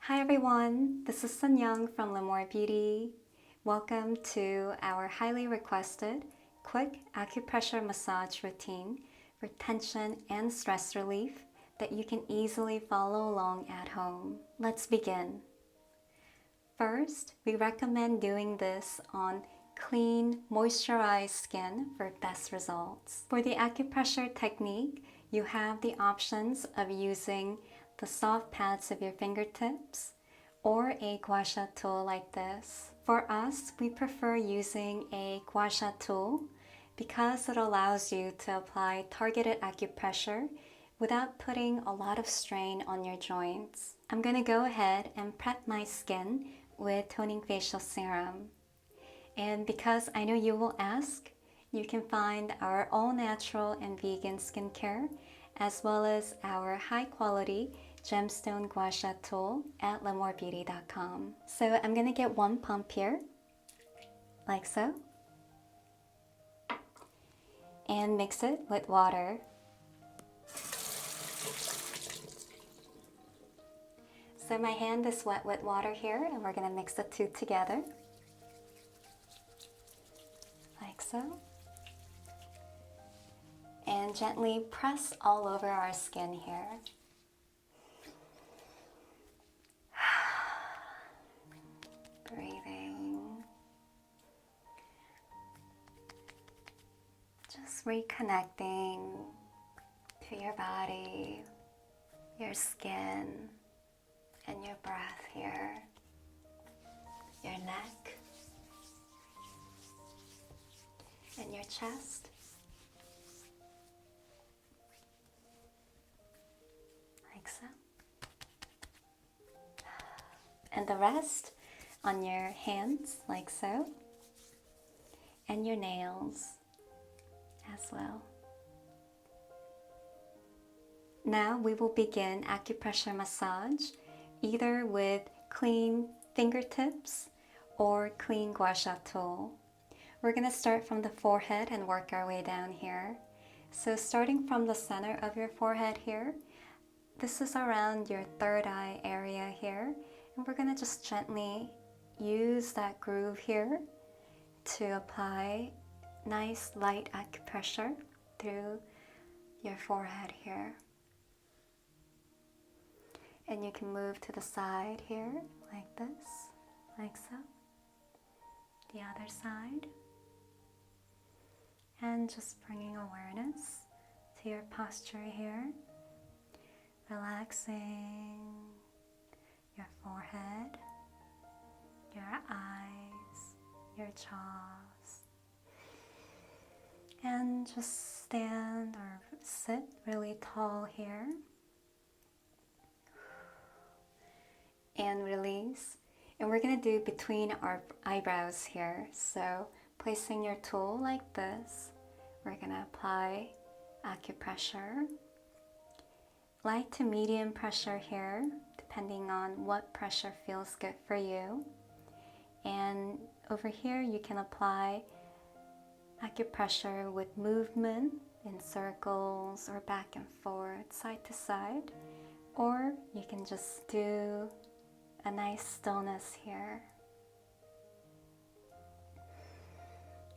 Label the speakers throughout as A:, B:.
A: Hi everyone, this is Sinyoung from Lémore Beauty. Welcome to our highly requested quick acupressure massage routine for tension and stress relief that you can easily follow along at home. Let's begin. First, we recommend doing this on clean, moisturized skin for best results. For the acupressure technique, you have the options of using the soft pads of your fingertips or a Gua Sha tool like this. For us, we prefer using a Gua Sha tool because it allows you to apply targeted acupressure without putting a lot of strain on your joints. I'm going to go ahead and prep my skin with toning facial serum. And because I know you will ask, you can find our all natural and vegan skincare as well as our high quality gemstone Gua Sha tool at lemorebeauty.com. So I'm going to get one pump here, like so, and mix it with water. So my hand is wet with water here, and we're going to mix the two together, like so. And gently press all over our skin here. Breathing. Just reconnecting to your body, your skin, and your breath here, your neck, and your chest, like so. And the rest on your hands, like so, and your nails as well. Now we will begin acupressure massage either with clean fingertips or clean Gua Sha tool. We're going to start from the forehead and work our way down here. So starting from the center of your forehead here, this is around your third eye area here, and we're going to just gently use that groove here to apply nice light acupressure through your forehead here. And you can move to the side here, like this, like so. The other side. And just bringing awareness to your posture here. Relaxing your forehead, your eyes, your jaws. And just stand or sit really tall here. And release. And we're going to do between our eyebrows here. So placing your tool like this, we're going to apply acupressure. Light to medium pressure here, depending on what pressure feels good for you. And over here you can apply acupressure with movement in circles or back and forth, side to side. Or you can just do a nice stillness here.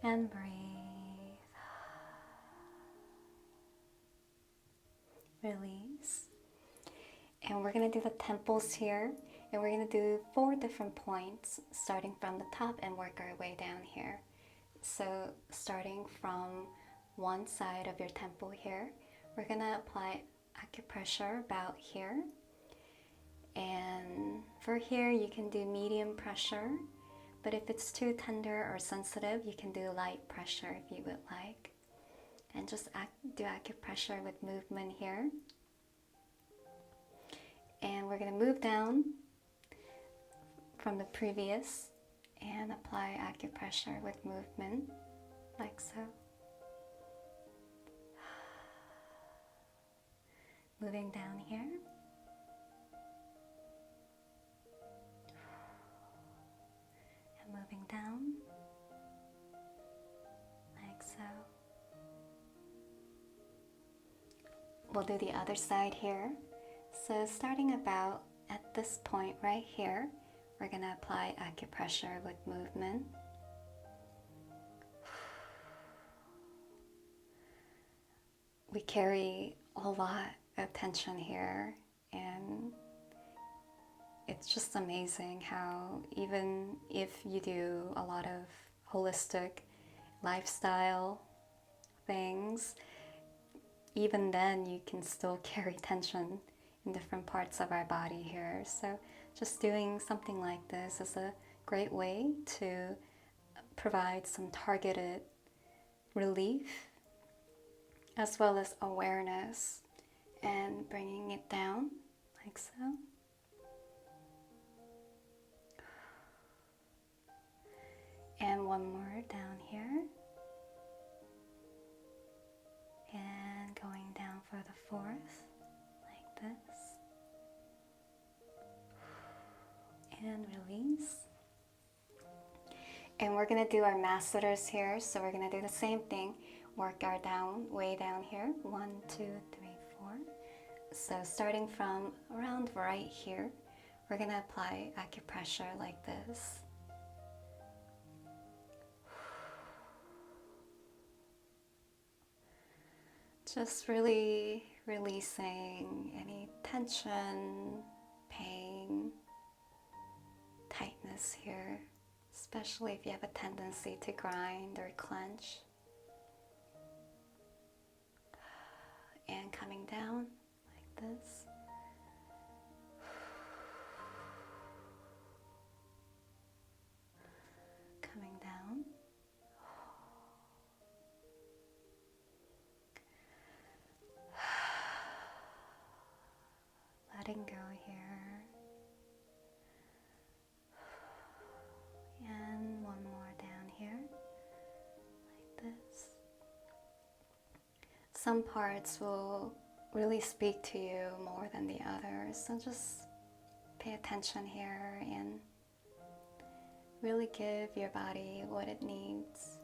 A: And breathe. Release. And we're going to do the temples here. And we're going to do 4 different points, starting from the top and work our way down here. So starting from one side of your temple here, we're going to apply acupressure about here. And for here, you can do medium pressure, but if it's too tender or sensitive, you can do light pressure if you would like. And just do acupressure with movement here. And we're going to move down from the previous and apply acupressure with movement, like so. Moving down here. Moving down, like so. We'll do the other side here. So starting about at this point right here, we're going to apply acupressure with movement. We carry a lot of tension here, and it's just amazing how even if you do a lot of holistic lifestyle things, even then you can still carry tension in different parts of our body here. So just doing something like this is a great way to provide some targeted relief as well as awareness, and bringing it down like so. And one more down here. And going down for the fourth, like this. And release. And we're going to do our masseters here. So we're going to do the same thing. Work our way down here. 1, 2, 3, 4. So starting from around right here, we're going to apply acupressure like this. Just really releasing any tension, pain, tightness here, especially if you have a tendency to grind or clench. And coming down like this. Coming down. Letting go here. And one more down here, like this. Some parts will really speak to you more than the others, so just pay attention here and really give your body what it needs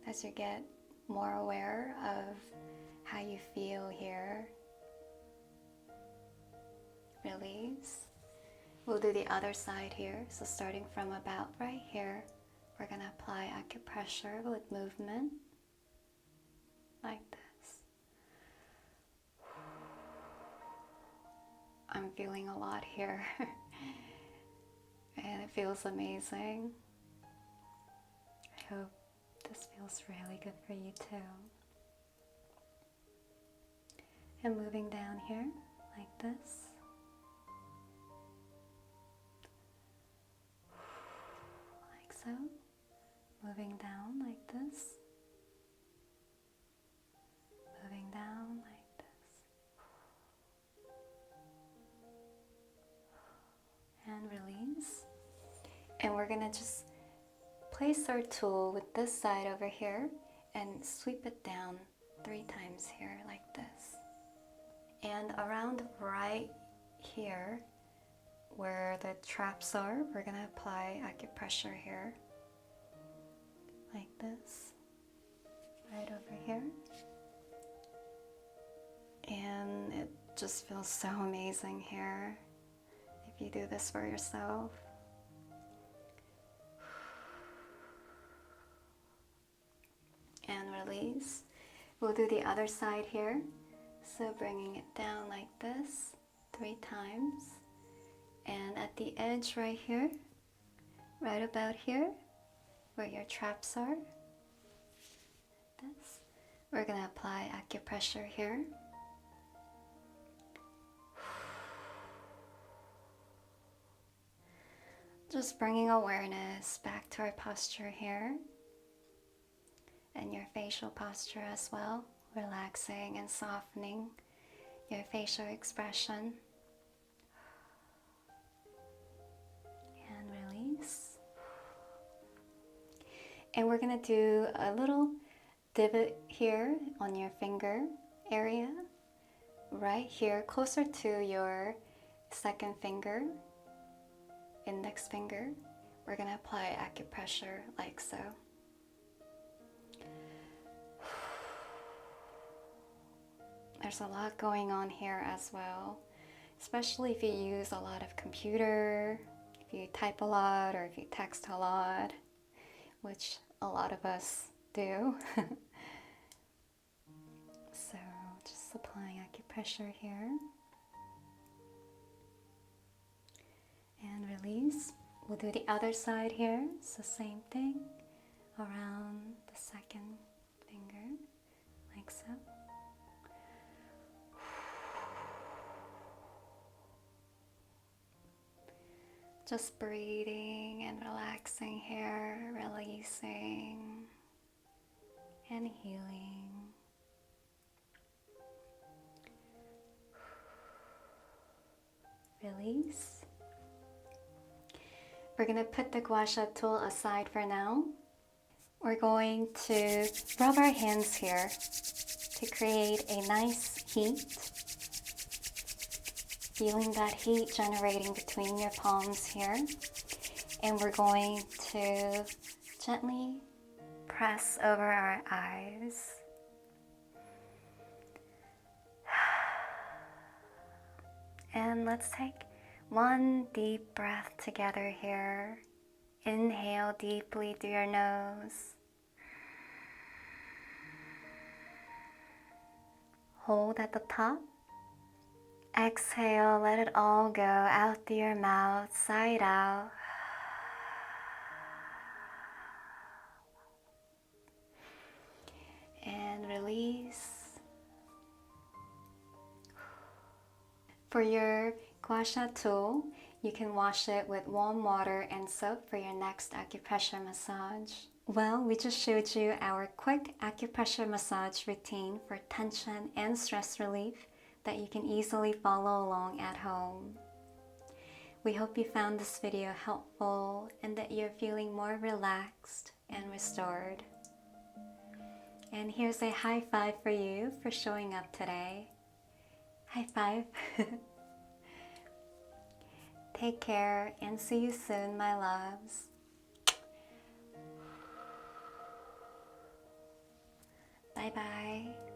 A: as you get more aware of how you feel here. Release. We'll do the other side here. So starting from about right here, we're going to apply acupressure with movement like this. I'm feeling a lot here and it feels amazing. I hope this feels really good for you too. And moving down here like this. Like so. Moving down like this. Moving down like and release. And we're gonna just place our tool with this side over here and sweep it down 3 times here like this. And around right here where the traps are, we're gonna apply acupressure here like this, right over here. And it just feels so amazing here if you do this for yourself. And release. We'll do the other side here. So bringing it down like this 3 times. And at the edge right here, right about here, where your traps are, this, we're going to apply acupressure here. Just bringing awareness back to our posture here and your facial posture as well, relaxing and softening your facial expression. And release. And we're going to do a little divot here on your finger area, right here, closer to your second finger, index finger. We're going to apply acupressure like so. There's a lot going on here as well. especially if you use a lot of computer, if you type a lot, or if you text a lot, which a lot of us do. So just applying acupressure here. And release. We'll do the other side here. It's the same thing around the second finger, like so. Just breathing and relaxing here, releasing and healing. Release. We're going to put the Gua Sha tool aside for now. We're going to rub our hands here to create a nice heat. Feeling that heat generating between your palms here. And we're going to gently press over our eyes. And let's take one deep breath together here. Inhale deeply through your nose. Hold at the top. Exhale, let it all go out through your mouth, side out. And release. For your Gua Sha tool, you can wash it with warm water and soap for your next acupressure massage. Well, we just showed you our quick acupressure massage routine for tension and stress relief that you can easily follow along at home. We hope you found this video helpful and that you're feeling more relaxed and restored. And here's a high five for you for showing up today. High five. Take care and see you soon, my loves. Bye-bye.